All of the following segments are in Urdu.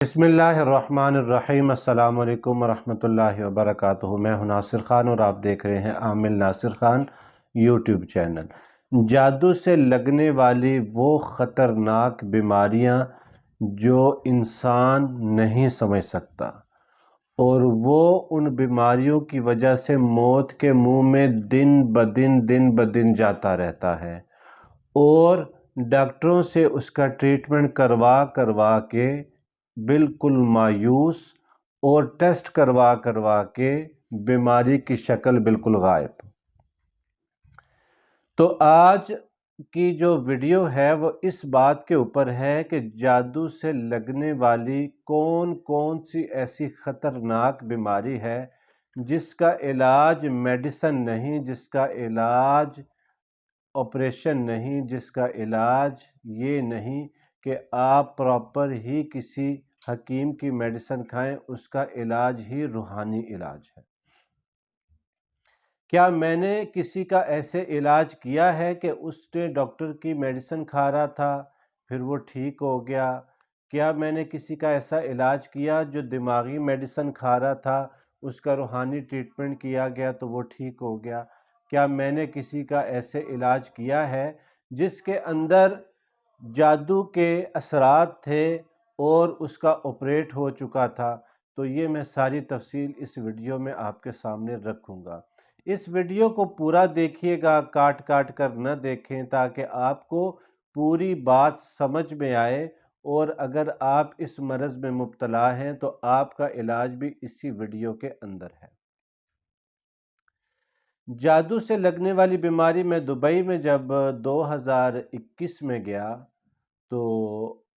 بسم اللہ الرحمن الرحیم۔ السلام علیکم ورحمۃ اللہ وبرکاتہ۔ میں ہوں ناصر خان اور آپ دیکھ رہے ہیں عامل ناصر خان یوٹیوب چینل۔ جادو سے لگنے والی وہ خطرناک بیماریاں جو انسان نہیں سمجھ سکتا، اور وہ ان بیماریوں کی وجہ سے موت کے منہ میں دن بدن جاتا رہتا ہے، اور ڈاکٹروں سے اس کا ٹریٹمنٹ کروا کے بالکل مایوس، اور ٹیسٹ کروا کے بیماری کی شکل بالکل غائب۔ تو آج کی جو ویڈیو ہے وہ اس بات کے اوپر ہے کہ جادو سے لگنے والی کون سی ایسی خطرناک بیماری ہے جس کا علاج میڈیسن نہیں، جس کا علاج آپریشن نہیں، جس کا علاج یہ نہیں کہ آپ پراپر ہی کسی حکیم کی میڈیسن کھائیں، اس کا علاج ہی روحانی علاج ہے۔ کیا میں نے کسی کا ایسے علاج کیا ہے کہ اس نے ڈاکٹر کی میڈیسن کھا رہا تھا پھر وہ ٹھیک ہو گیا؟ کیا میں نے کسی کا ایسا علاج کیا جو دماغی میڈیسن کھا رہا تھا، اس کا روحانی ٹریٹمنٹ کیا گیا تو وہ ٹھیک ہو گیا؟ کیا میں نے کسی کا ایسے علاج کیا ہے جس کے اندر جادو کے اثرات تھے اور اس کا آپریٹ ہو چکا تھا؟ تو یہ میں ساری تفصیل اس ویڈیو میں آپ کے سامنے رکھوں گا۔ اس ویڈیو کو پورا دیکھیے گا، کاٹ کر نہ دیکھیں، تاکہ آپ کو پوری بات سمجھ میں آئے، اور اگر آپ اس مرض میں مبتلا ہیں تو آپ کا علاج بھی اسی ویڈیو کے اندر ہے۔ جادو سے لگنے والی بیماری میں دبئی میں جب 2021 میں گیا تو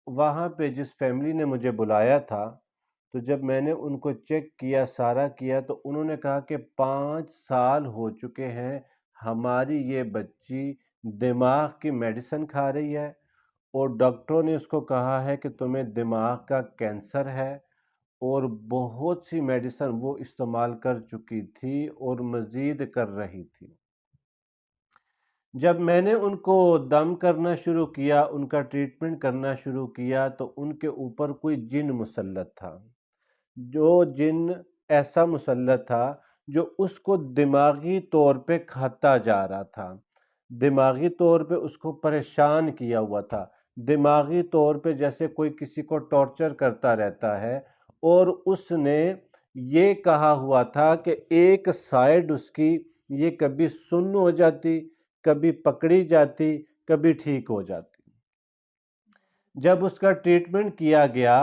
وہاں پہ جس فیملی نے مجھے بلایا تھا، تو جب میں نے ان کو چیک کیا، سارا کیا، تو انہوں نے کہا کہ 5 سال ہو چکے ہیں ہماری یہ بچی دماغ کی میڈیسن کھا رہی ہے، اور ڈاکٹروں نے اس کو کہا ہے کہ تمہیں دماغ کا کینسر ہے، اور بہت سی میڈیسن وہ استعمال کر چکی تھی اور مزید کر رہی تھی۔ جب میں نے ان کو دم کرنا شروع کیا، ان کا ٹریٹمنٹ کرنا شروع کیا، تو ان کے اوپر کوئی جن مسلط تھا، جو جن ایسا مسلط تھا جو اس کو دماغی طور پہ کھاتا جا رہا تھا، دماغی طور پہ اس کو پریشان کیا ہوا تھا، دماغی طور پہ جیسے کوئی کسی کو ٹارچر کرتا رہتا ہے، اور اس نے یہ کہا ہوا تھا کہ ایک سائیڈ اس کی یہ کبھی سن ہو جاتی، کبھی پکڑی جاتی، کبھی ٹھیک ہو جاتی۔ جب اس کا ٹریٹمنٹ کیا گیا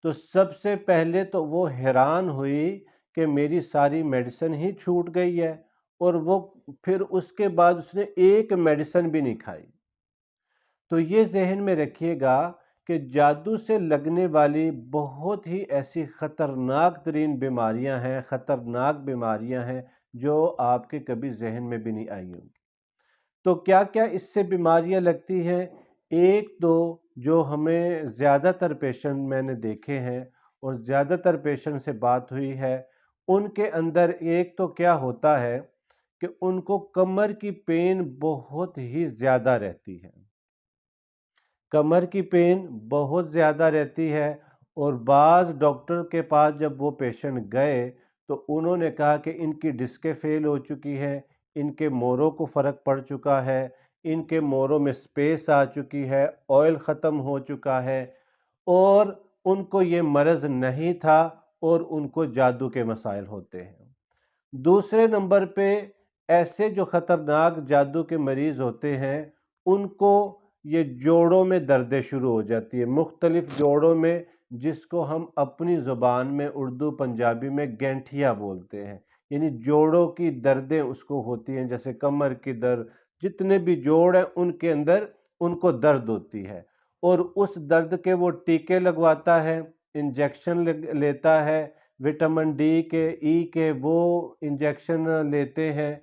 تو سب سے پہلے تو وہ حیران ہوئی کہ میری ساری میڈیسن ہی چھوٹ گئی ہے، اور وہ پھر اس کے بعد اس نے ایک میڈیسن بھی نہیں کھائی۔ تو یہ ذہن میں رکھیے گا کہ جادو سے لگنے والی بہت ہی ایسی خطرناک ترین بیماریاں ہیں جو آپ کے کبھی ذہن میں بھی نہیں آئی ہوں گی۔ تو کیا اس سے بیماریاں لگتی ہیں؟ ایک دو جو ہمیں زیادہ تر پیشنٹ میں نے دیکھے ہیں اور زیادہ تر پیشنٹ سے بات ہوئی ہے، ان کے اندر ایک تو کیا ہوتا ہے کہ ان کو کمر کی پین بہت ہی زیادہ رہتی ہے، کمر کی پین بہت زیادہ رہتی ہے، اور بعض ڈاکٹر کے پاس جب وہ پیشنٹ گئے تو انہوں نے کہا کہ ان کی ڈسکیں فیل ہو چکی ہیں، ان کے موڑوں کو فرق پڑ چکا ہے، ان کے موڑوں میں سپیس آ چکی ہے، آئل ختم ہو چکا ہے، اور ان کو یہ مرض نہیں تھا اور ان کو جادو کے مسائل ہوتے ہیں۔ دوسرے نمبر پہ ایسے جو خطرناک جادو کے مریض ہوتے ہیں، ان کو یہ جوڑوں میں دردیں شروع ہو جاتی ہے، مختلف جوڑوں میں، جس کو ہم اپنی زبان میں اردو پنجابی میں گینٹھیا بولتے ہیں، یعنی جوڑوں کی دردیں اس کو ہوتی ہیں، جیسے کمر کی درد، جتنے بھی جوڑ ہیں ان کے اندر ان کو درد ہوتی ہے، اور اس درد کے وہ ٹیکے لگواتا ہے، انجیکشن لیتا ہے، وٹامن ڈی کے، ای کے وہ انجیکشن لیتے ہیں،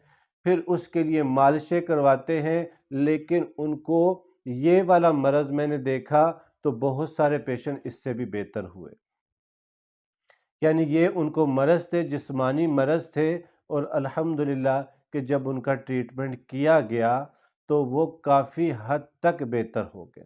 پھر اس کے لیے مالشیں کرواتے ہیں، لیکن ان کو یہ والا مرض میں نے دیکھا تو بہت سارے پیشنٹ اس سے بھی بہتر ہوئے، یعنی یہ ان کو مرض تھے، جسمانی مرض تھے، اور الحمدللہ کہ جب ان کا ٹریٹمنٹ کیا گیا تو وہ کافی حد تک بہتر ہو گئے۔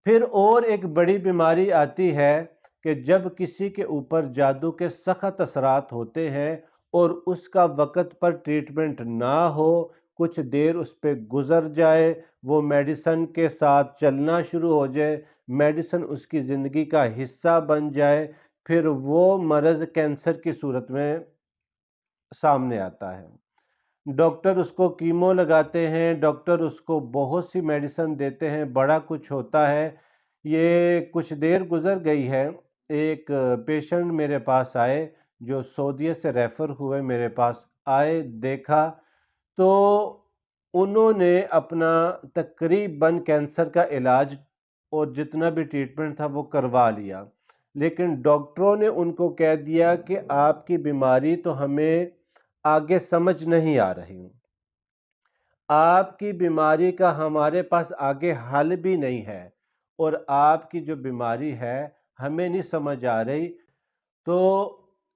پھر اور ایک بڑی بیماری آتی ہے کہ جب کسی کے اوپر جادو کے سخت اثرات ہوتے ہیں اور اس کا وقت پر ٹریٹمنٹ نہ ہو، کچھ دیر اس پہ گزر جائے، وہ میڈیسن کے ساتھ چلنا شروع ہو جائے، میڈیسن اس کی زندگی کا حصہ بن جائے، پھر وہ مرض کینسر کی صورت میں سامنے آتا ہے۔ ڈاکٹر اس کو کیمو لگاتے ہیں، ڈاکٹر اس کو بہت سی میڈیسن دیتے ہیں، بڑا کچھ ہوتا ہے۔ یہ کچھ دیر گزر گئی ہے، ایک پیشنٹ میرے پاس آئے جو سعودیہ سے ریفر ہوئے، میرے پاس آئے، دیکھا تو انہوں نے اپنا تقریباً کینسر کا علاج اور جتنا بھی ٹریٹمنٹ تھا وہ کروا لیا، لیکن ڈاکٹروں نے ان کو کہہ دیا کہ آپ کی بیماری تو ہمیں آگے سمجھ نہیں آ رہی، آپ کی بیماری کا ہمارے پاس آگے حل بھی نہیں ہے، اور آپ کی جو بیماری ہے ہمیں نہیں سمجھ آ رہی۔ تو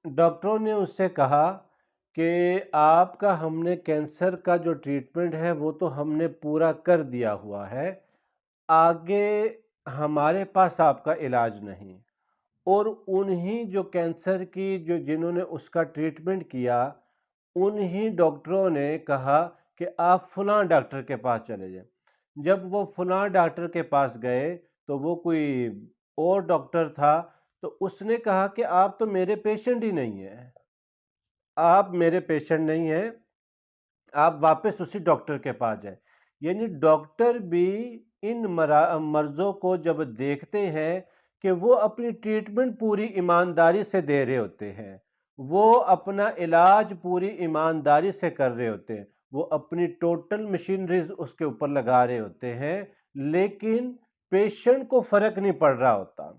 ڈاکٹروں نے اس سے کہا کہ آپ کا ہم نے کینسر کا جو ٹریٹمنٹ ہے وہ تو ہم نے پورا کر دیا ہوا ہے، آگے ہمارے پاس آپ کا علاج نہیں۔ اور انہی جو کینسر کی جنہوں نے اس کا ٹریٹمنٹ کیا، انہی ڈاکٹروں نے کہا کہ آپ فلاں ڈاکٹر کے پاس چلے جائیں۔ جب وہ فلاں ڈاکٹر کے پاس گئے تو وہ کوئی اور ڈاکٹر تھا، تو اس نے کہا کہ آپ تو میرے پیشنٹ ہی نہیں ہیں، آپ میرے پیشنٹ نہیں ہیں، آپ واپس اسی ڈاکٹر کے پاس جائیں۔ یعنی ڈاکٹر بھی ان مرضوں کو جب دیکھتے ہیں کہ وہ اپنی ٹریٹمنٹ پوری ایمانداری سے دے رہے ہوتے ہیں، وہ اپنا علاج پوری ایمانداری سے کر رہے ہوتے ہیں، وہ اپنی ٹوٹل مشینریز اس کے اوپر لگا رہے ہوتے ہیں، لیکن پیشنٹ کو فرق نہیں پڑ رہا ہوتا۔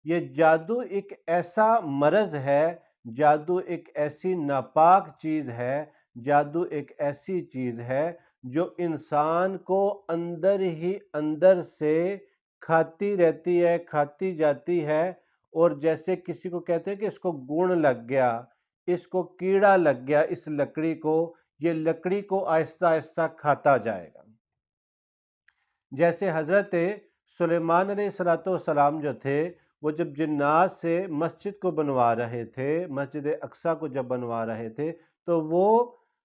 یہ جادو ایک ایسا مرض ہے، جادو ایک ایسی ناپاک چیز ہے، جادو ایک ایسی چیز ہے جو انسان کو اندر ہی اندر سے کھاتی رہتی ہے، کھاتی جاتی ہے، اور جیسے کسی کو کہتے ہیں کہ اس کو گن لگ گیا، اس کو کیڑا لگ گیا، اس لکڑی کو، یہ لکڑی کو آہستہ آہستہ کھاتا جائے گا۔ جیسے حضرت سلیمان علیہ السلام جو تھے، وہ جب جنات سے مسجد کو بنوا رہے تھے، مسجد اقصیٰ کو جب بنوا رہے تھے، تو وہ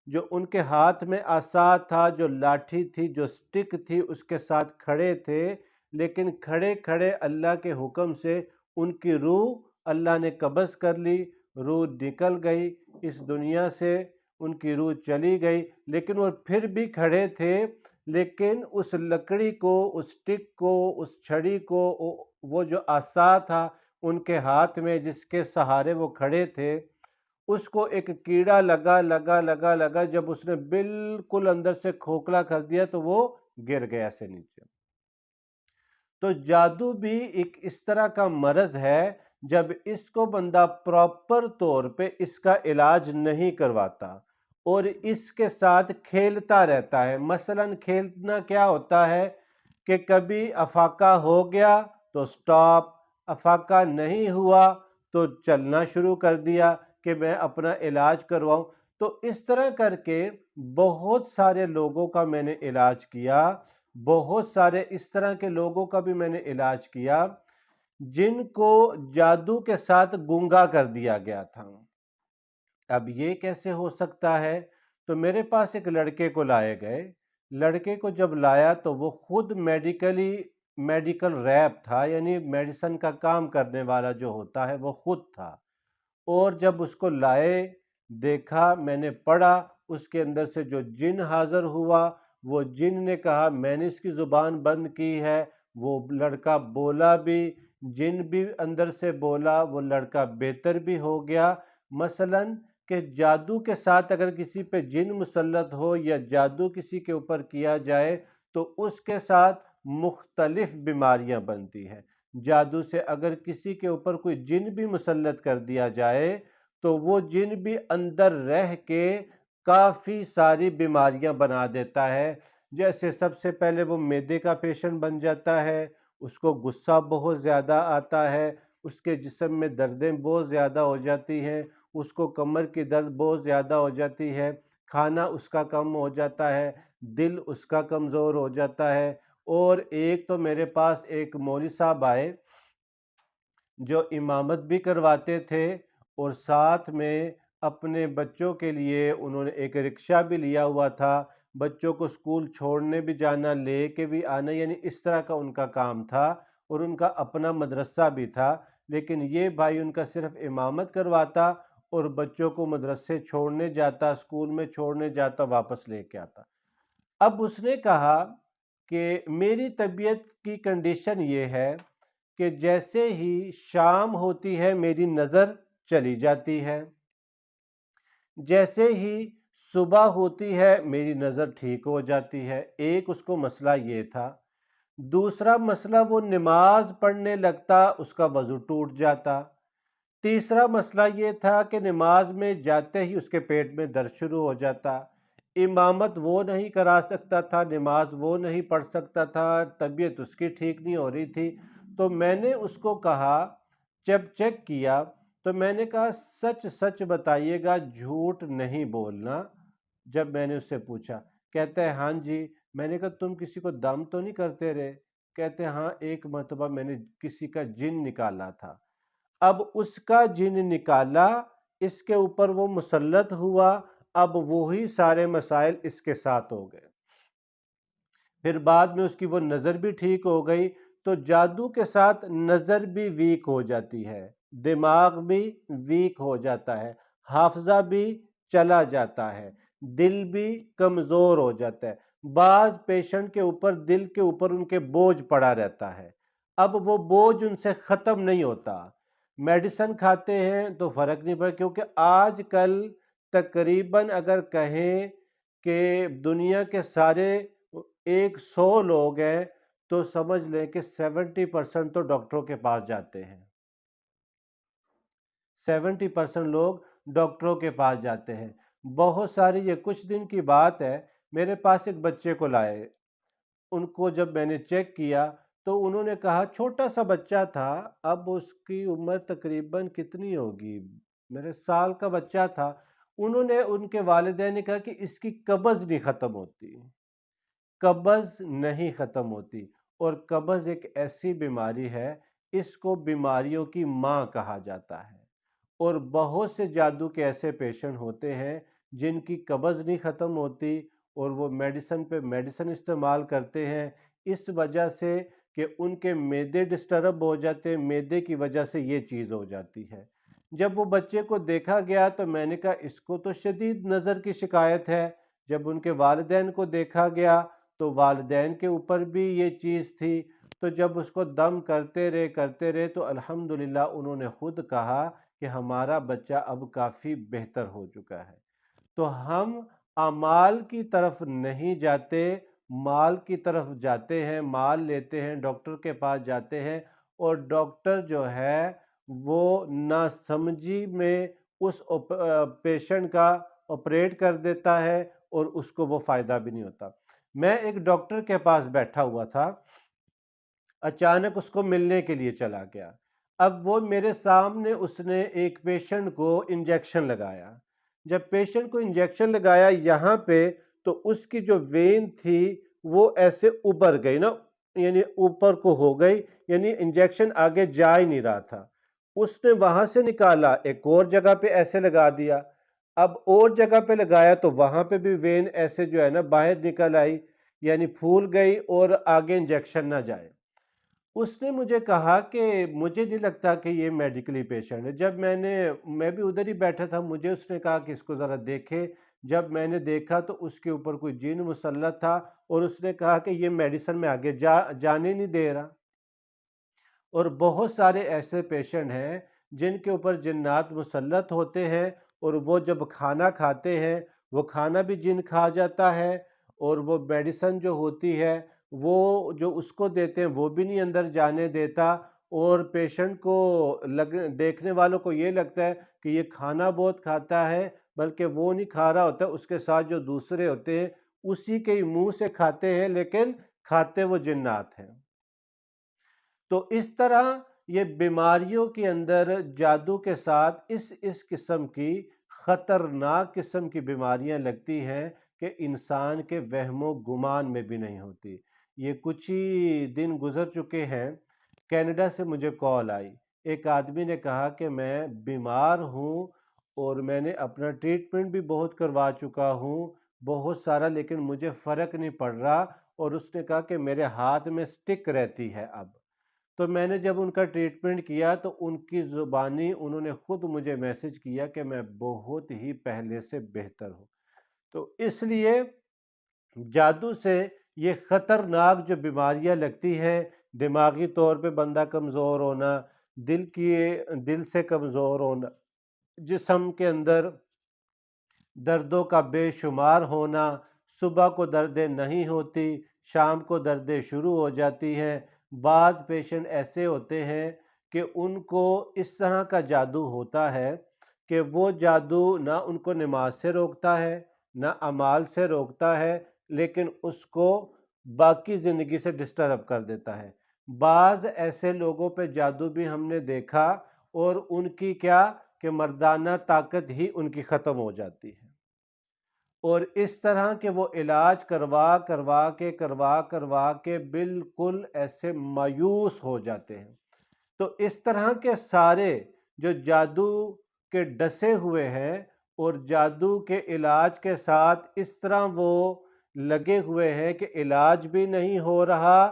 جو ان کے ہاتھ میں عصا تھا، جو لاٹھی تھی، جو سٹک تھی، اس کے ساتھ کھڑے تھے، لیکن کھڑے کھڑے اللہ کے حکم سے ان کی روح اللہ نے قبض کر لی، روح نکل گئی اس دنیا سے، ان کی روح چلی گئی، لیکن وہ پھر بھی کھڑے تھے، لیکن اس لکڑی کو، اس سٹک کو، اس چھڑی کو، وہ جو عصا تھا ان کے ہاتھ میں جس کے سہارے وہ کھڑے تھے، اس کو ایک کیڑا لگا، جب اس نے بالکل اندر سے کھوکھلا کر دیا تو وہ گر گیا سے نیچے۔ تو جادو بھی ایک اس طرح کا مرض ہے، جب اس کو بندہ پراپر طور پہ اس کا علاج نہیں کرواتا اور اس کے ساتھ کھیلتا رہتا ہے۔ مثلاً کھیلنا کیا ہوتا ہے کہ کبھی افاقہ ہو گیا تو سٹاپ، افاقہ نہیں ہوا تو چلنا شروع کر دیا کہ میں اپنا علاج کرواؤں۔ تو اس طرح کر کے بہت سارے لوگوں کا میں نے علاج کیا، بہت سارے اس طرح کے لوگوں کا بھی میں نے علاج کیا جن کو جادو کے ساتھ گونگا کر دیا گیا تھا۔ اب یہ کیسے ہو سکتا ہے؟ تو میرے پاس ایک لڑکے کو لائے گئے، لڑکے کو جب لایا تو وہ خود میڈیکل ریپ تھا، یعنی میڈیسن کا کام کرنے والا جو ہوتا ہے وہ خود تھا، اور جب اس کو لائے، دیکھا، میں نے پڑھا، اس کے اندر سے جو جن حاضر ہوا، وہ جن نے کہا میں نے اس کی زبان بند کی ہے، وہ لڑکا بولا بھی، جن بھی اندر سے بولا، وہ لڑکا بہتر بھی ہو گیا۔ مثلاً کہ جادو کے ساتھ اگر کسی پہ جن مسلط ہو یا جادو کسی کے اوپر کیا جائے تو اس کے ساتھ مختلف بیماریاں بنتی ہیں۔ جادو سے اگر کسی کے اوپر کوئی جن بھی مسلط کر دیا جائے تو وہ جن بھی اندر رہ کے کافی ساری بیماریاں بنا دیتا ہے۔ جیسے سب سے پہلے وہ معدے کا پیشنٹ بن جاتا ہے، اس کو غصہ بہت زیادہ آتا ہے، اس کے جسم میں دردیں بہت زیادہ ہو جاتی ہیں، اس کو کمر کی درد بہت زیادہ ہو جاتی ہے، کھانا اس کا کم ہو جاتا ہے، دل اس کا کمزور ہو جاتا ہے، اور ایک تو میرے پاس ایک مولوی صاحب آئے جو امامت بھی کرواتے تھے، اور ساتھ میں اپنے بچوں کے لیے انہوں نے ایک رکشہ بھی لیا ہوا تھا، بچوں کو اسکول چھوڑنے بھی جانا، لے کے بھی آنا، یعنی اس طرح کا ان کا کام تھا، اور ان کا اپنا مدرسہ بھی تھا۔ لیکن یہ بھائی ان کا صرف امامت کرواتا اور بچوں کو مدرسے چھوڑنے جاتا، اسکول میں چھوڑنے جاتا، واپس لے کے آتا۔ اب اس نے کہا کہ میری طبیعت کی کنڈیشن یہ ہے کہ جیسے ہی شام ہوتی ہے میری نظر چلی جاتی ہے، جیسے ہی صبح ہوتی ہے میری نظر ٹھیک ہو جاتی ہے۔ ایک اس کو مسئلہ یہ تھا۔ دوسرا مسئلہ، وہ نماز پڑھنے لگتا، اس کا وضو ٹوٹ جاتا۔ تیسرا مسئلہ یہ تھا کہ نماز میں جاتے ہی اس کے پیٹ میں درد شروع ہو جاتا۔ امامت وہ نہیں کرا سکتا تھا، نماز وہ نہیں پڑھ سکتا تھا، طبیعت اس کی ٹھیک نہیں ہو رہی تھی۔ تو میں نے اس کو کہا، جب چیک کیا تو میں نے کہا سچ سچ بتائیے گا، جھوٹ نہیں بولنا۔ جب میں نے اس سے پوچھا، کہتا ہے ہاں جی۔ میں نے کہا تم کسی کو دم تو نہیں کرتے رہے؟ کہتے ہیں ہاں، ایک مرتبہ میں نے کسی کا جن نکالا تھا۔ اب اس کا جن نکالا، اس کے اوپر وہ مسلط ہوا، اب وہی سارے مسائل اس کے ساتھ ہو گئے۔ پھر بعد میں اس کی وہ نظر بھی ٹھیک ہو گئی۔ تو جادو کے ساتھ نظر بھی ویک ہو جاتی ہے، دماغ بھی ویک ہو جاتا ہے، حافظہ بھی چلا جاتا ہے، دل بھی کمزور ہو جاتا ہے۔ بعض پیشنٹ کے اوپر دل کے اوپر ان کے بوجھ پڑا رہتا ہے، اب وہ بوجھ ان سے ختم نہیں ہوتا۔ میڈیسن کھاتے ہیں تو فرق نہیں پڑتا، کیونکہ آج کل تقریباً اگر کہیں کہ دنیا کے سارے 100 لوگ ہیں تو سمجھ لیں کہ 70% تو ڈاکٹروں کے پاس جاتے ہیں۔ 70% لوگ ڈاکٹروں کے پاس جاتے ہیں۔ بہت ساری، یہ کچھ دن کی بات ہے، میرے پاس ایک بچے کو لائے، ان کو جب میں نے چیک کیا تو انہوں نے کہا چھوٹا سا بچہ تھا، اب اس کی عمر تقریباً کتنی ہوگی، میرے سال کا بچہ تھا۔ انہوں نے، ان کے والدین نے کہا کہ اس کی قبض نہیں ختم ہوتی، قبض نہیں ختم ہوتی۔ اور قبض ایک ایسی بیماری ہے، اس کو بیماریوں کی ماں کہا جاتا ہے، اور بہت سے جادو کے ایسے پیشنٹ ہوتے ہیں جن کی قبض نہیں ختم ہوتی، اور وہ میڈیسن پہ میڈیسن استعمال کرتے ہیں، اس وجہ سے کہ ان کے معدے ڈسٹرب ہو جاتے ہیں، معدے کی وجہ سے یہ چیز ہو جاتی ہے۔ جب وہ بچے کو دیکھا گیا تو میں نے کہا اس کو تو شدید نظر کی شکایت ہے۔ جب ان کے والدین کو دیکھا گیا تو والدین کے اوپر بھی یہ چیز تھی۔ تو جب اس کو دم کرتے رہے تو الحمدللہ انہوں نے خود کہا کہ ہمارا بچہ اب کافی بہتر ہو چکا ہے۔ تو ہم اعمال کی طرف نہیں جاتے، مال کی طرف جاتے ہیں، مال لیتے ہیں، ڈاکٹر کے پاس جاتے ہیں، اور ڈاکٹر جو ہے وہ ناسمجھی میں اس پیشنٹ کا آپریٹ کر دیتا ہے، اور اس کو وہ فائدہ بھی نہیں ہوتا۔ میں ایک ڈاکٹر کے پاس بیٹھا ہوا تھا، اچانک اس کو ملنے کے لیے چلا گیا۔ اب وہ میرے سامنے، اس نے ایک پیشنٹ کو انجیکشن لگایا۔ جب پیشنٹ کو انجیکشن لگایا یہاں پہ، تو اس کی جو وین تھی وہ ایسے ابھر گئی نا، یعنی اوپر کو ہو گئی، یعنی انجیکشن آگے جا ہی نہیں رہا تھا۔ اس نے وہاں سے نکالا، ایک اور جگہ پہ ایسے لگا دیا، اب اور جگہ پہ لگایا تو وہاں پہ بھی وین ایسے جو ہے نا باہر نکل آئی، یعنی پھول گئی اور آگے انجیکشن نہ جائے۔ اس نے مجھے کہا کہ مجھے نہیں لگتا کہ یہ میڈیکلی پیشنٹ ہے۔ جب میں بھی ادھر ہی بیٹھا تھا، مجھے اس نے کہا کہ اس کو ذرا دیکھے۔ جب میں نے دیکھا تو اس کے اوپر کوئی جن مسلط تھا، اور اس نے کہا کہ یہ میڈیسن میں آگے جانے نہیں دے رہا۔ اور بہت سارے ایسے پیشنٹ ہیں جن کے اوپر جنات مسلط ہوتے ہیں، اور وہ جب کھانا کھاتے ہیں وہ کھانا بھی جن کھا جاتا ہے، اور وہ میڈیسن جو ہوتی ہے وہ جو اس کو دیتے ہیں وہ بھی نہیں اندر جانے دیتا، اور پیشنٹ کو دیکھنے والوں کو یہ لگتا ہے کہ یہ کھانا بہت کھاتا ہے، بلکہ وہ نہیں کھا رہا ہوتا، اس کے ساتھ جو دوسرے ہوتے ہیں اسی کے ہی منہ سے کھاتے ہیں، لیکن کھاتے وہ جنات ہیں۔ تو اس طرح یہ بیماریوں کے اندر جادو کے ساتھ اس قسم کی خطرناک قسم کی بیماریاں لگتی ہیں کہ انسان کے وہم و گمان میں بھی نہیں ہوتی۔ یہ کچھ ہی دن گزر چکے ہیں، کینیڈا سے مجھے کال آئی۔ ایک آدمی نے کہا کہ میں بیمار ہوں اور میں نے اپنا ٹریٹمنٹ بھی بہت کروا چکا ہوں، بہت سارا، لیکن مجھے فرق نہیں پڑ رہا، اور اس نے کہا کہ میرے ہاتھ میں سٹک رہتی ہے اب۔ تو میں نے جب ان کا ٹریٹمنٹ کیا تو ان کی زبانی انہوں نے خود مجھے میسج کیا کہ میں بہت ہی پہلے سے بہتر ہوں۔ تو اس لیے جادو سے یہ خطرناک جو بیماریاں لگتی ہیں، دماغی طور پہ بندہ کمزور ہونا، دل سے کمزور ہونا، جسم کے اندر دردوں کا بے شمار ہونا، صبح کو دردیں نہیں ہوتی، شام کو دردیں شروع ہو جاتی ہیں۔ بعض پیشنٹ ایسے ہوتے ہیں کہ ان کو اس طرح کا جادو ہوتا ہے کہ وہ جادو نہ ان کو نماز سے روکتا ہے، نہ اعمال سے روکتا ہے، لیکن اس کو باقی زندگی سے ڈسٹرب کر دیتا ہے۔ بعض ایسے لوگوں پہ جادو بھی ہم نے دیکھا، اور ان کی کیا کہ مردانہ طاقت ہی ان کی ختم ہو جاتی ہے، اور اس طرح کہ وہ علاج کروا کے بالکل ایسے مایوس ہو جاتے ہیں۔ تو اس طرح کے سارے جو جادو کے ڈسے ہوئے ہیں اور جادو کے علاج کے ساتھ اس طرح وہ لگے ہوئے ہیں کہ علاج بھی نہیں ہو رہا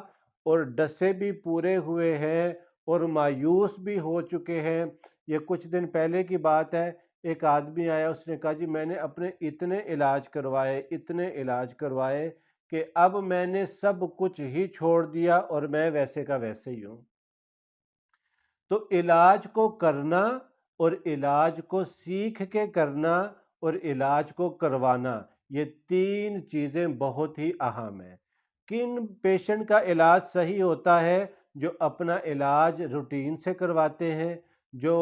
اور ڈسے بھی پورے ہوئے ہیں اور مایوس بھی ہو چکے ہیں۔ یہ کچھ دن پہلے کی بات ہے، ایک آدمی آیا، اس نے کہا جی میں نے اپنے اتنے علاج کروائے کہ اب میں نے سب کچھ ہی چھوڑ دیا اور میں ویسے کا ویسے ہی ہوں۔ تو علاج کو کرنا اور علاج کو سیکھ کے کرنا اور علاج کو کروانا، یہ تین چیزیں بہت ہی اہم ہیں۔ کن پیشنٹ کا علاج صحیح ہوتا ہے؟ جو اپنا علاج روٹین سے کرواتے ہیں، جو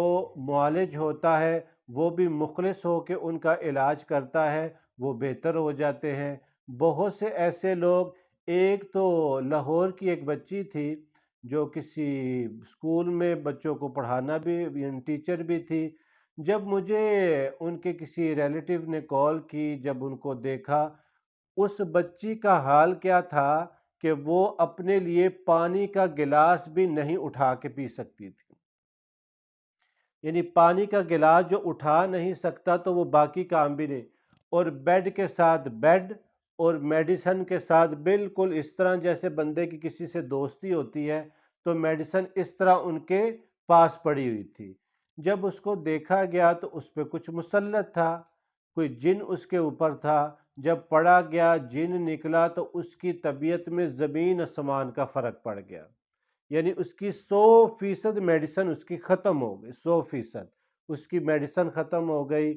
معالج ہوتا ہے وہ بھی مخلص ہو کے ان کا علاج کرتا ہے، وہ بہتر ہو جاتے ہیں۔ بہت سے ایسے لوگ، ایک تو لاہور کی ایک بچی تھی جو کسی اسکول میں بچوں کو پڑھانا بھی، ٹیچر بھی تھی۔ جب مجھے ان کے کسی ریلیٹیو نے کال کی، جب ان کو دیکھا، اس بچی کا حال کیا تھا کہ وہ اپنے لیے پانی کا گلاس بھی نہیں اٹھا کے پی سکتی تھی۔ یعنی پانی کا گلاس جو اٹھا نہیں سکتا تو وہ باقی کام بھی نہیں، اور بیڈ کے ساتھ بیڈ اور میڈیسن کے ساتھ بالکل اس طرح جیسے بندے کی کسی سے دوستی ہوتی ہے، تو میڈیسن اس طرح ان کے پاس پڑی ہوئی تھی۔ جب اس کو دیکھا گیا تو اس پہ کچھ مسلط تھا، کوئی جن اس کے اوپر تھا۔ جب پڑا گیا، جن نکلا، تو اس کی طبیعت میں زمین آسمان کا فرق پڑ گیا۔ یعنی اس کی 100% میڈیسن اس کی ختم ہو گئی، 100% اس کی میڈیسن ختم ہو گئی۔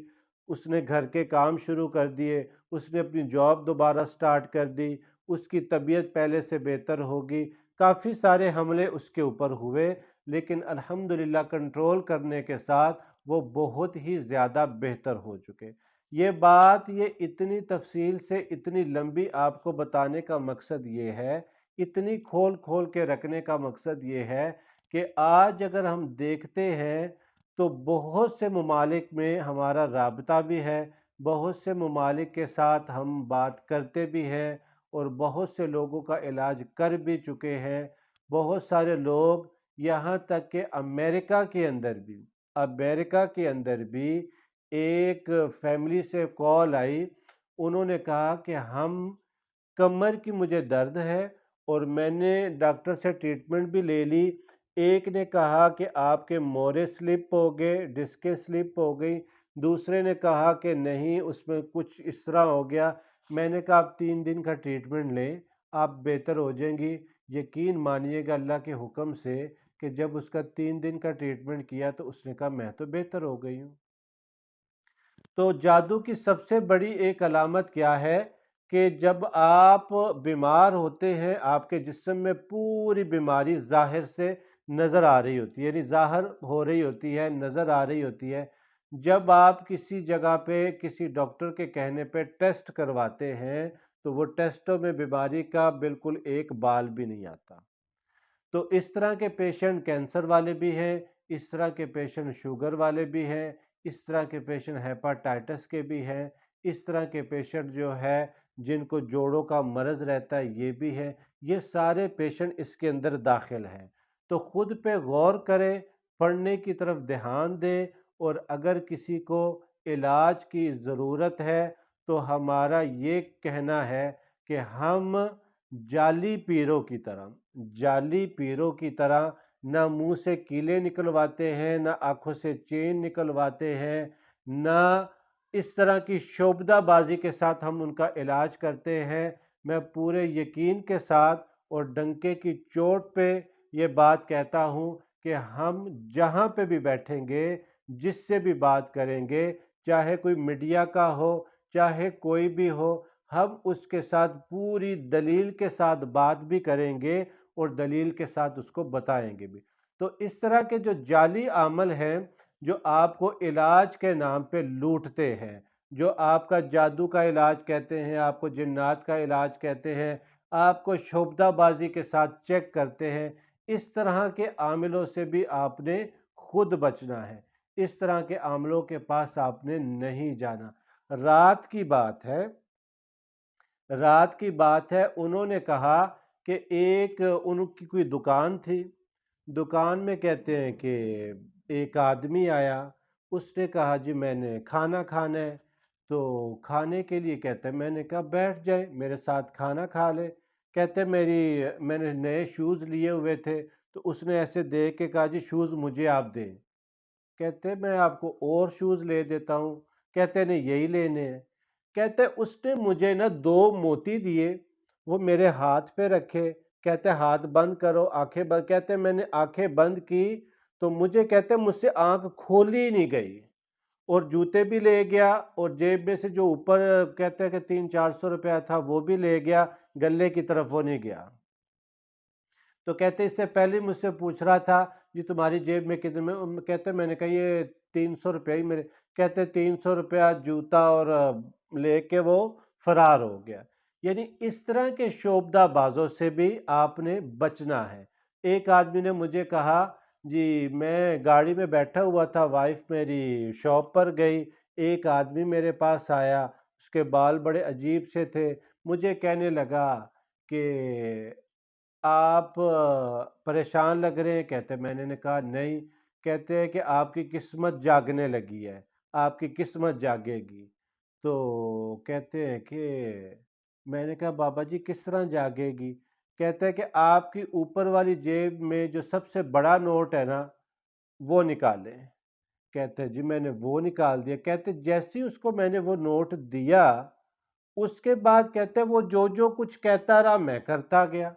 اس نے گھر کے کام شروع کر دیے، اس نے اپنی جاب دوبارہ سٹارٹ کر دی، اس کی طبیعت پہلے سے بہتر ہوگی۔ کافی سارے حملے اس کے اوپر ہوئے، لیکن الحمدللہ کنٹرول کرنے کے ساتھ وہ بہت ہی زیادہ بہتر ہو چکے۔ یہ بات، یہ اتنی تفصیل سے اتنی لمبی آپ کو بتانے کا مقصد یہ ہے، اتنی کھول کھول کے رکھنے کا مقصد یہ ہے کہ آج اگر ہم دیکھتے ہیں تو بہت سے ممالک میں ہمارا رابطہ بھی ہے، بہت سے ممالک کے ساتھ ہم بات کرتے بھی ہیں، اور بہت سے لوگوں کا علاج کر بھی چکے ہیں۔ بہت سارے لوگ، یہاں تک کہ امریکہ کے اندر بھی ایک فیملی سے کال آئی، انہوں نے کہا کہ کمر کی مجھے درد ہے اور میں نے ڈاکٹر سے ٹریٹمنٹ بھی لے لی۔ ایک نے کہا کہ آپ کے مورے سلپ ہو گئے، ڈسکیں سلپ ہو گئی، دوسرے نے کہا کہ نہیں، اس میں کچھ اس طرح ہو گیا۔ میں نے کہا آپ 3 دن کا ٹریٹمنٹ لیں، آپ بہتر ہو جائیں گی۔ یقین مانیے گا اللہ کے حکم سے کہ جب اس کا 3 دن کا ٹریٹمنٹ کیا تو اس نے کہا میں تو بہتر ہو گئی ہوں۔ تو جادو کی سب سے بڑی ایک علامت کیا ہے کہ جب آپ بیمار ہوتے ہیں، آپ کے جسم میں پوری بیماری ظاہر سے نظر آ رہی ہوتی ہے، یعنی ظاہر ہو رہی ہوتی ہے، نظر آ رہی ہوتی ہے۔ جب آپ کسی جگہ پہ کسی ڈاکٹر کے کہنے پہ ٹیسٹ کرواتے ہیں تو وہ ٹیسٹوں میں بیماری کا بالکل ایک بال بھی نہیں آتا۔ تو اس طرح کے پیشنٹ کینسر والے بھی ہیں، اس طرح کے پیشنٹ شوگر والے بھی ہیں، اس طرح کے پیشنٹ ہیپاٹائٹس کے بھی ہیں، اس طرح کے پیشنٹ جو ہے جن کو جوڑوں کا مرض رہتا ہے یہ بھی ہے۔ یہ سارے پیشنٹ اس کے اندر داخل ہیں۔ تو خود پہ غور کریں، پڑھنے کی طرف دھیان دیں، اور اگر کسی کو علاج کی ضرورت ہے تو ہمارا یہ کہنا ہے کہ ہم جعلی پیروں کی طرح نہ منہ سے کیلے نکلواتے ہیں، نہ آنکھوں سے چین نکلواتے ہیں، نہ اس طرح کی شعبدہ بازی کے ساتھ ہم ان کا علاج کرتے ہیں۔ میں پورے یقین کے ساتھ اور ڈنکے کی چوٹ پہ یہ بات کہتا ہوں کہ ہم جہاں پہ بھی بیٹھیں گے، جس سے بھی بات کریں گے، چاہے کوئی میڈیا کا ہو، چاہے کوئی بھی ہو، ہم اس کے ساتھ پوری دلیل کے ساتھ بات بھی کریں گے اور دلیل کے ساتھ اس کو بتائیں گے بھی۔ تو اس طرح کے جو جعلی عمل ہیں، جو آپ کو علاج کے نام پہ لوٹتے ہیں، جو آپ کا جادو کا علاج کہتے ہیں، آپ کو جنات کا علاج کہتے ہیں، آپ کو شعبدہ بازی کے ساتھ چیک کرتے ہیں، اس طرح کے عاملوں سے بھی آپ نے خود بچنا ہے۔ اس طرح کے عاملوں کے پاس آپ نے نہیں جانا۔ رات کی بات ہے، انہوں نے کہا کہ ان کی کوئی دکان تھی، دکان میں کہتے ہیں کہ ایک آدمی آیا، اس نے کہا جی میں نے کھانا کھانا ہے، تو کھانے کے لیے کہتے ہیں، میں نے کہا بیٹھ جائے میرے ساتھ کھانا کھا لے، کہتے میں نے نئے شوز لیے ہوئے تھے، تو اس نے ایسے دیکھ کے کہا جی شوز مجھے آپ دیں، کہتے میں آپ کو اور شوز لے دیتا ہوں، کہتے نہیں یہی لینے ہیں، کہتے اس نے مجھے نا 2 موتی دیے، وہ میرے ہاتھ پہ رکھے، کہتے ہاتھ بند کرو، آنکھیں بند، کہتے میں نے آنکھیں بند کی تو مجھے کہتے مجھ سے آنکھ کھولی نہیں گئی، اور جوتے بھی لے گیا، اور جیب میں سے جو اوپر کہتے کہ 300-400 روپیہ تھا وہ بھی لے گیا، گلے کی طرف وہ نہیں گیا۔ تو کہتے اس سے پہلے مجھ سے پوچھ رہا تھا جی تمہاری جیب میں کتنے، کہتے میں نے کہا یہ 300 روپیہ ہی میرے، کہتے 300 روپیہ جوتا اور لے کے وہ فرار ہو گیا۔ یعنی اس طرح کے شعبدہ بازوں سے بھی آپ نے بچنا ہے۔ ایک آدمی نے مجھے کہا جی میں گاڑی میں بیٹھا ہوا تھا، وائف میری شاپ پر گئی، ایک آدمی میرے پاس آیا، اس کے بال بڑے عجیب سے تھے، مجھے کہنے لگا کہ آپ پریشان لگ رہے ہیں، کہتے میں نے کہا نہیں، کہتے ہیں کہ آپ کی قسمت جاگنے لگی ہے، آپ کی قسمت جاگے گی، تو کہتے ہیں کہ میں نے کہا بابا جی کس طرح جاگے گی، کہتے ہیں کہ آپ کی اوپر والی جیب میں جو سب سے بڑا نوٹ ہے نا وہ نکالیں، کہتے جی میں نے وہ نکال دیا، کہتے جیسے ہی اس کو میں نے وہ نوٹ دیا، اس کے بعد کہتے وہ جو کچھ کہتا رہا میں کرتا گیا۔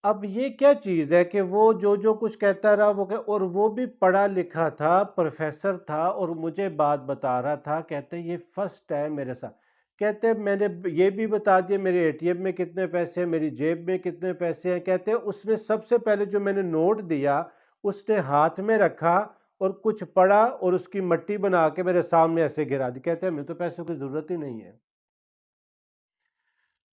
اب یہ کیا چیز ہے کہ وہ جو کچھ کہتا رہا اور وہ بھی پڑھا لکھا تھا، پروفیسر تھا، اور مجھے بات بتا رہا تھا، کہتے یہ فرسٹ ہے میرے ساتھ، کہتے میں نے یہ بھی بتا دیا میرے اے ٹی ایم میں کتنے پیسے ہیں، میری جیب میں کتنے پیسے ہیں، کہتے اس نے سب سے پہلے جو میں نے نوٹ دیا اس نے ہاتھ میں رکھا اور کچھ پڑھا اور اس کی مٹی بنا کے میرے سامنے ایسے گرا دی، کہتے ہیں ہمیں تو پیسوں کی ضرورت ہی نہیں ہے۔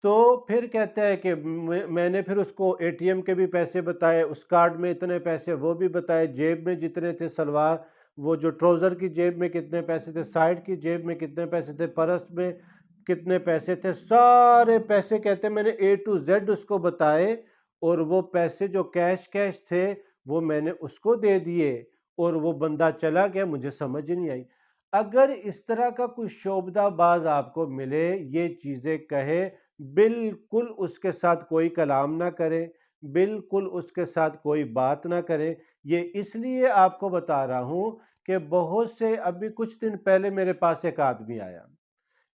تو پھر کہتا ہے کہ میں نے پھر اس کو اے ٹی ایم کے بھی پیسے بتائے، اس کارڈ میں اتنے پیسے وہ بھی بتائے، جیب میں جتنے تھے سلوار وہ جو ٹروزر کی جیب میں کتنے پیسے تھے، سائڈ کی جیب میں کتنے پیسے تھے، پرس میں کتنے پیسے تھے، سارے پیسے کہتے میں نے اے ٹو زیڈ اس کو بتائے، اور وہ پیسے جو کیش تھے وہ میں نے اس کو دے دیے، اور وہ بندہ چلا گیا، مجھے سمجھ نہیں آئی۔ اگر اس طرح کا کوئی شعبدہ باز آپ کو ملے، یہ چیزیں کہے، بالکل اس کے ساتھ کوئی کلام نہ کرے، بالکل اس کے ساتھ کوئی بات نہ کرے۔ یہ اس لیے آپ کو بتا رہا ہوں کہ بہت سے، ابھی کچھ دن پہلے میرے پاس ایک آدمی آیا،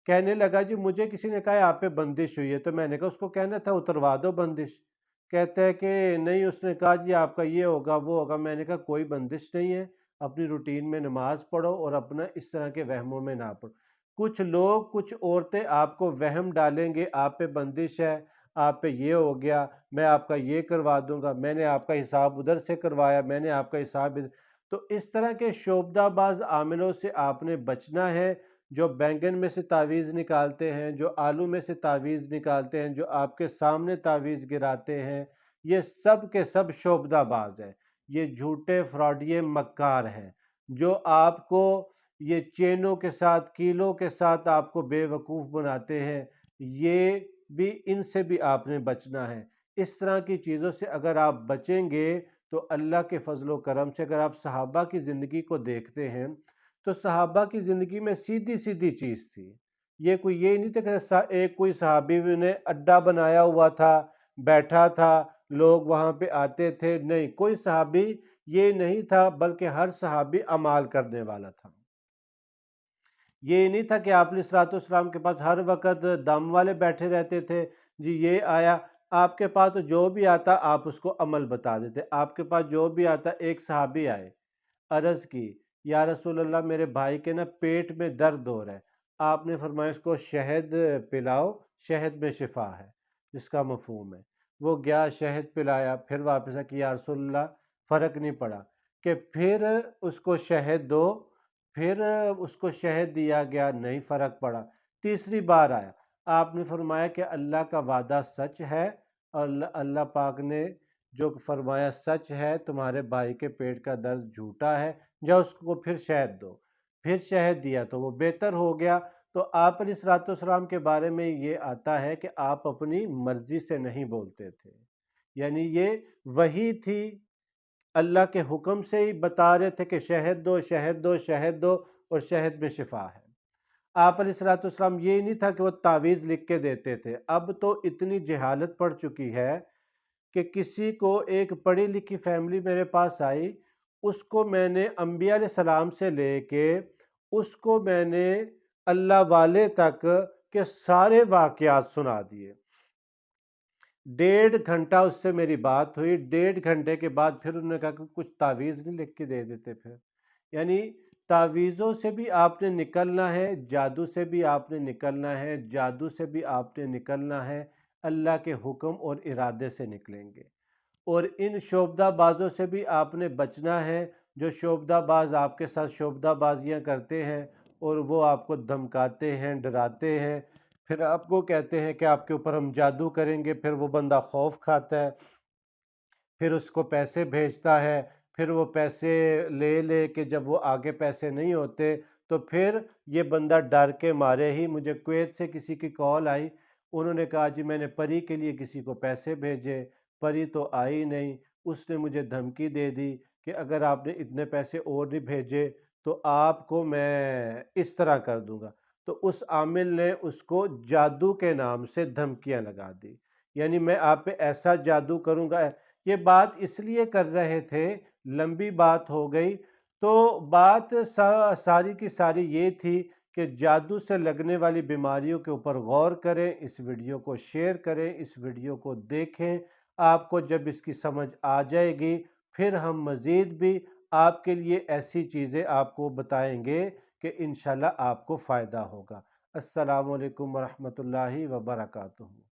کہنے لگا جی مجھے کسی نے کہا آپ پہ بندش ہوئی ہے، تو میں نے کہا اس کو کہنا تھا اتروا دو بندش، کہتا ہے کہ نہیں، اس نے کہا جی آپ کا یہ ہوگا وہ ہوگا، میں نے کہا کوئی بندش نہیں ہے، اپنی روٹین میں نماز پڑھو اور اپنا اس طرح کے وہموں میں نہ پڑھو۔ کچھ لوگ، کچھ عورتیں آپ کو وہم ڈالیں گے، آپ پہ بندش ہے، آپ پہ یہ ہو گیا، میں آپ کا یہ کروا دوں گا، میں نے آپ کا حساب ادھر سے کروایا، میں نے آپ کا حساب تو اس طرح کے شعبدہ باز عاملوں سے آپ نے بچنا ہے، جو بینگن میں سے تعویذ نکالتے ہیں، جو آلو میں سے تعویذ نکالتے ہیں، جو آپ کے سامنے تعویذ گراتے ہیں، یہ سب کے سب شعبدہ باز ہیں، یہ جھوٹے فراڈیے مکار ہیں، جو آپ کو یہ چینوں کے ساتھ، کیلوں کے ساتھ آپ کو بے وقوف بناتے ہیں۔ یہ بھی ان سے بھی آپ نے بچنا ہے۔ اس طرح کی چیزوں سے اگر آپ بچیں گے تو اللہ کے فضل و کرم سے، اگر آپ صحابہ کی زندگی کو دیکھتے ہیں تو صحابہ کی زندگی میں سیدھی سیدھی چیز تھی۔ یہ نہیں تھا کہ ایک کوئی صحابی نے اڈا بنایا ہوا تھا، بیٹھا تھا، لوگ وہاں پہ آتے تھے، نہیں، کوئی صحابی یہ نہیں تھا، بلکہ ہر صحابی اعمال کرنے والا تھا۔ یہ نہیں تھا کہ آپ علیہ الصلوۃ والسلام کے پاس ہر وقت دم والے بیٹھے رہتے تھے، جی یہ آیا، آپ کے پاس تو جو بھی آتا آپ اس کو عمل بتا دیتے۔ آپ کے پاس جو بھی آتا، ایک صحابی آئے، عرض کی یا رسول اللہ میرے بھائی کے نا پیٹ میں درد ہو رہا ہے، آپ نے فرمایا اس کو شہد پلاؤ، شہد میں شفا ہے، جس کا مفہوم ہے۔ وہ گیا، شہد پلایا، پھر واپس آیا کہ یا رسول اللہ فرق نہیں پڑا، کہ پھر اس کو شہد دو، پھر اس کو شہد دیا گیا، نہیں فرق پڑا، تیسری بار آیا، آپ نے فرمایا کہ اللہ کا وعدہ سچ ہے، اور اللہ پاک نے جو فرمایا سچ ہے، تمہارے بھائی کے پیٹ کا درد جھوٹا ہے، جاؤ اس کو پھر شہد دو، پھر شہد دیا تو وہ بہتر ہو گیا۔ تو آپ علیہ الصلوۃ والسلام کے بارے میں یہ آتا ہے کہ آپ اپنی مرضی سے نہیں بولتے تھے، یعنی یہ وحی تھی، اللہ کے حکم سے ہی بتا رہے تھے کہ شہد دو، شہد دو، شہد دو، اور شہد میں شفا ہے۔ آپ علیہ الصلوۃ والسلام یہ نہیں تھا کہ وہ تعویذ لکھ کے دیتے تھے۔ اب تو اتنی جہالت پڑ چکی ہے کہ کسی کو، ایک پڑھی لکھی فیملی میرے پاس آئی، اس کو میں نے انبیاء علیہ السلام سے لے کے اس کو میں نے اللہ والے تک کے سارے واقعات سنا دیے۔ 1.5 گھنٹہ اس سے میری بات ہوئی، 1.5 گھنٹے کے بعد پھر انہوں نے کہا کہ کچھ تعویذ نہیں لکھ کے دے دیتے پھر؟ یعنی تعویذوں سے بھی آپ نے نکلنا ہے، جادو سے بھی آپ نے نکلنا ہے، جادو سے بھی آپ نے نکلنا ہے، اللہ کے حکم اور ارادے سے نکلیں گے۔ اور ان شعبدہ بازوں سے بھی آپ نے بچنا ہے، جو شعبدہ باز آپ کے ساتھ شعبدہ بازیاں کرتے ہیں اور وہ آپ کو دھمکاتے ہیں، ڈراتے ہیں، پھر آپ کو کہتے ہیں کہ آپ کے اوپر ہم جادو کریں گے، پھر وہ بندہ خوف کھاتا ہے، پھر اس کو پیسے بھیجتا ہے، پھر وہ پیسے لے لے کے جب وہ آگے پیسے نہیں ہوتے تو پھر یہ بندہ ڈر کے مارے ہی، مجھے کویت سے کسی کی کال آئی، انہوں نے کہا جی میں نے پری کے لیے کسی کو پیسے بھیجے، پری تو آئی نہیں، اس نے مجھے دھمکی دے دی کہ اگر آپ نے اتنے پیسے اور نہیں بھیجے تو آپ کو میں اس طرح کر دوں گا۔ تو اس عامل نے اس کو جادو کے نام سے دھمکیاں لگا دی، یعنی میں آپ پہ ایسا جادو کروں گا۔ یہ بات اس لیے کر رہے تھے، لمبی بات ہو گئی، تو بات ساری کی ساری یہ تھی کہ جادو سے لگنے والی بیماریوں کے اوپر غور کریں، اس ویڈیو کو شیئر کریں، اس ویڈیو کو دیکھیں، آپ کو جب اس کی سمجھ آ جائے گی پھر ہم مزید بھی آپ کے لیے ایسی چیزیں آپ کو بتائیں گے کہ انشاءاللہ آپ کو فائدہ ہوگا۔ السلام علیکم ورحمۃ اللہ وبرکاتہ۔